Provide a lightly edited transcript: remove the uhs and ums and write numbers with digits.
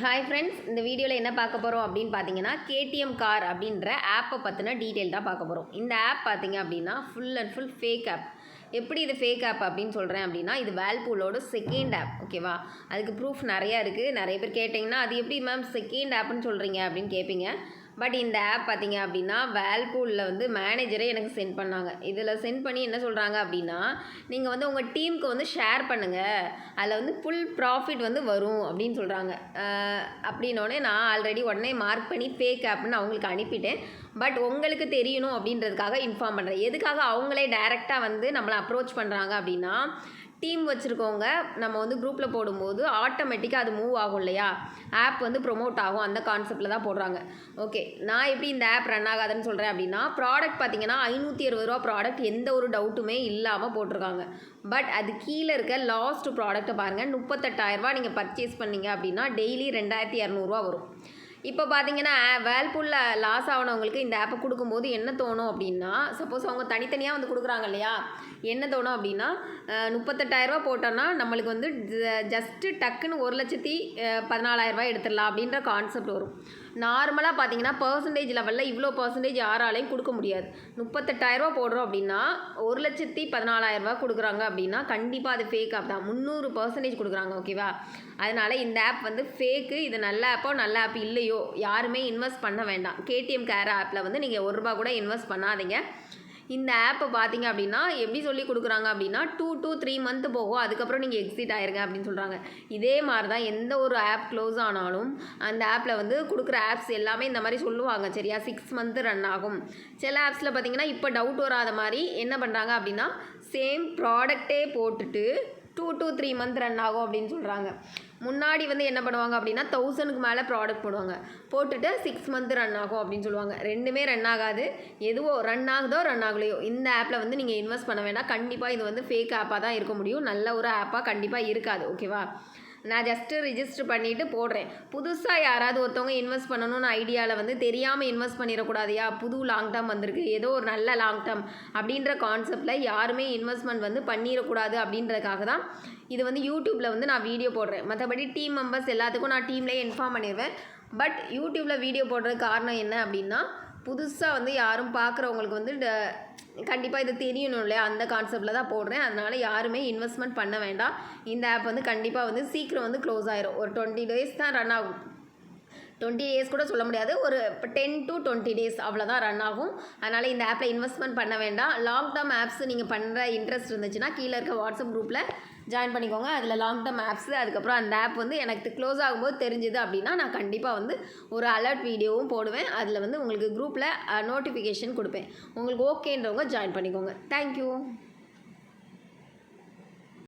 Hi friends, இந்த வீடியோவில் என்ன பார்க்க போகிறோம் அப்படின்னு பார்த்தீங்கன்னா, கேடிஎம் கார் அப்படின்ற ஆப்பை பற்றின டீட்டெயில் தான் பார்க்க போகிறோம். இந்த ஆப் பார்த்தீங்க அப்படின்னா full and full fake app. எப்படி இது ஃபேக் ஆப் அப்படின்னு சொல்கிறேன் அப்படின்னா, இது வேர்ல்பூலோட செகண்ட் ஆப், ஓகேவா? அதுக்கு ப்ரூஃப் நிறையா இருக்குது. நிறைய பேர் கேட்டிங்கன்னா, அது எப்படி மேம் செகண்ட் ஆப்னு சொல்கிறீங்க அப்படின்னு கேட்பீங்க. பட் இந்த ஆப் பார்த்தீங்க அப்படின்னா வேர்ல்பூலில் வந்து மேனேஜரே எனக்கு சென்ட் பண்ணாங்க. இதில் சென்ட் பண்ணி என்ன சொல்கிறாங்க அப்படின்னா, நீங்கள் வந்து உங்கள் டீமுக்கு வந்து ஷேர் பண்ணுங்கள், அதில் வந்து ஃபுல் ப்ராஃபிட் வந்து வரும் அப்படின்னு சொல்கிறாங்க. அப்படின்னோடனே நான் ஆல்ரெடி உடனே மார்க் பண்ணி ஃபேக் ஆப்னு அவங்களுக்கு அனுப்பிட்டேன். பட் உங்களுக்கு தெரியணும் அப்படின்றதுக்காக இன்ஃபார்ம் பண்ணுறேன். எதுக்காக அவங்களே டைரெக்டாக வந்து நம்மளை அப்ரோச் பண்ணுறாங்க அப்படின்னா, டீம் வச்சுருக்கவங்க நம்ம வந்து குரூப்பில் போடும்போது ஆட்டோமேட்டிக்காக அது மூவ் ஆகும் இல்லையா, ஆப் வந்து ப்ரொமோட் ஆகும், அந்த கான்செப்டில் தான் போடுறாங்க. ஓகே, நான் எப்படி இந்த ஆப் ரன் ஆகாதுன்னு சொல்கிறேன் அப்படின்னா, ப்ராடக்ட் பார்த்தீங்கன்னா 560 ரூபா ப்ராடக்ட், எந்த ஒரு டவுட்டுமே இல்லாமல் போட்டிருக்காங்க. பட் அது கீழே இருக்க லாஸ்ட் ப்ராடக்ட்டை பாருங்கள், 38,000 நீங்கள் பர்ச்சேஸ் பண்ணிங்க அப்படின்னா டெய்லி 2200 வரும். இப்போ பார்த்தீங்கன்னா வேர்ல்பூலில் லாஸ் ஆனவங்களுக்கு இந்த ஆப்பை கொடுக்கும்போது என்ன தோணும் அப்படின்னா, சப்போஸ் அவங்க தனித்தனியாக வந்து கொடுக்குறாங்க இல்லையா, என்ன தோணும் அப்படின்னா 38,000 போட்டோன்னா நம்மளுக்கு வந்து ஜஸ்ட்டு டக்குன்னு 1,14,000 எடுத்துடலாம் அப்படின்ற கான்செப்ட் வரும். நார்மலாக பார்த்தீங்கன்னா பர்சன்டேஜ் லெவலில் இவ்வளோ பர்சன்டேஜ் யாராலையும் கொடுக்க முடியாது. 38,000 போடுறோம் அப்படின்னா 1,14,000 கொடுக்குறாங்க அப்படின்னா கண்டிப்பாக அது ஃபேக் ஆப் தான். 300% கொடுக்குறாங்க, ஓகேவா? அதனால் இந்த ஆப் வந்து ஃபேக்கு. இது நல்ல ஆப்போ நல்ல ஆப் இல்லையோ யாருமே இன்வெஸ்ட் பண்ண வேண்டாம். கேடிஎம் கேர் ஆப்பில் வந்து நீங்கள் ₹1 கூட இன்வெஸ்ட் பண்ணாதீங்க. இந்த ஆப்பை பார்த்தீங்க அப்படின்னா எப்படி சொல்லி கொடுக்குறாங்க அப்படின்னா 2 to 3 மந்த் போகும், அதுக்கப்புறம் நீங்கள் எக்ஸிட் ஆயிருங்க அப்படின்னு சொல்கிறாங்க. இதே மாதிரி தான் எந்த ஒரு ஆப் க்ளோஸ் ஆனாலும் அந்த ஆப்பில் வந்து கொடுக்குற ஆப்ஸ் எல்லாமே இந்த மாதிரி சொல்லுவாங்க, சரியா? 6 மந்த் ரன் ஆகும். சில ஆப்ஸில் பார்த்தீங்கன்னா இப்போ டவுட் வராத மாதிரி என்ன பண்ணுறாங்க அப்படின்னா, சேம் ப்ராடக்டே போட்டுட்டு 2 to 3 மந்த் ரன் ஆகும் அப்படின்னு சொல்கிறாங்க. முன்னாடி வந்து என்ன பண்ணுவாங்க அப்படின்னா 1000க்கு மேலே ப்ராடக்ட் போடுவாங்க, போட்டுட்டு 6 மந்த் ரன் ஆகும் அப்படின்னு சொல்லுவாங்க. ரெண்டுமே ரன் ஆகாது. எதுவோ ரன் ஆகுதோ ரன் ஆகலையோ இந்த ஆப்பில் வந்து நீங்கள் இன்வெஸ்ட் பண்ண வேண்டாம். கண்டிப்பாக இது வந்து ஃபேக் ஆப்பாக தான் இருக்க முடியும், நல்ல ஒரு ஆப்பாக கண்டிப்பாக இருக்காது, ஓகேவா? நான் ஜஸ்ட்டு ரிஜிஸ்டர் பண்ணிவிட்டு போடுறேன். புதுசாக யாராவது ஒருத்தவங்க இன்வெஸ்ட் பண்ணணும்னு ஐடியாவில் வந்து தெரியாமல் இன்வெஸ்ட் பண்ணிடக்கூடாதையா, புது லாங் டேர்ம் வந்திருக்கு, ஏதோ ஒரு நல்ல லாங் டேர்ம் அப்படின்ற கான்செப்டில் யாருமே இன்வெஸ்ட்மெண்ட் வந்து பண்ணிடக்கூடாது அப்படின்றதுக்காக தான் இது வந்து யூடியூப்பில் வந்து நான் வீடியோ போடுறேன். மற்றபடி டீம் மெம்பர்ஸ் எல்லாத்துக்கும் நான் டீம்லேயே இன்ஃபார்ம் பண்ணிடுவேன். பட் யூடியூப்பில் வீடியோ போடுறதுக்கு காரணம் என்ன அப்படின்னா, புதுசாக வந்து யாரும் பார்க்குறவங்களுக்கு வந்து கண்டிப்பாக இது தெரியணும் இல்லையா, அந்த கான்செப்டில் தான் போடுறேன். அதனால் யாருமே இன்வெஸ்ட்மெண்ட் பண்ண வேண்டாம். இந்த ஆப் வந்து கண்டிப்பாக வந்து சீக்கிரம் வந்து க்ளோஸ் ஆயிரும். ஒரு 20 days தான் ரன் ஆகும். 20 days கூட சொல்ல முடியாது, ஒரு 10 to 20 days அவ்வளோதான் ரன் ஆகும். அதனால் இந்த ஆப்பில் இன்வெஸ்ட்மெண்ட் பண்ண வேண்டாம். லாங் டேர்ம் ஆப்ஸ் நீங்கள் பண்ணுற இன்ட்ரெஸ்ட் இருந்துச்சுன்னா கீழே இருக்க வாட்ஸ்அப் குரூப்பில் ஜாயின் பண்ணிக்கோங்க. அதில் லாங் டேர்ம் ஆப்ஸு, அதுக்கப்புறம் அந்த ஆப் வந்து எனக்கு க்ளோஸ் ஆகும்போது தெரிஞ்சுது அப்படின்னா நான் கண்டிப்பாக வந்து ஒரு அலர்ட் வீடியோவும் போடுவேன். அதில் வந்து உங்களுக்கு குரூப்பில் நோட்டிஃபிகேஷன் கொடுப்பேன். உங்களுக்கு ஓகேன்றவங்க ஜாயின் பண்ணிக்கோங்க. தேங்க்யூ.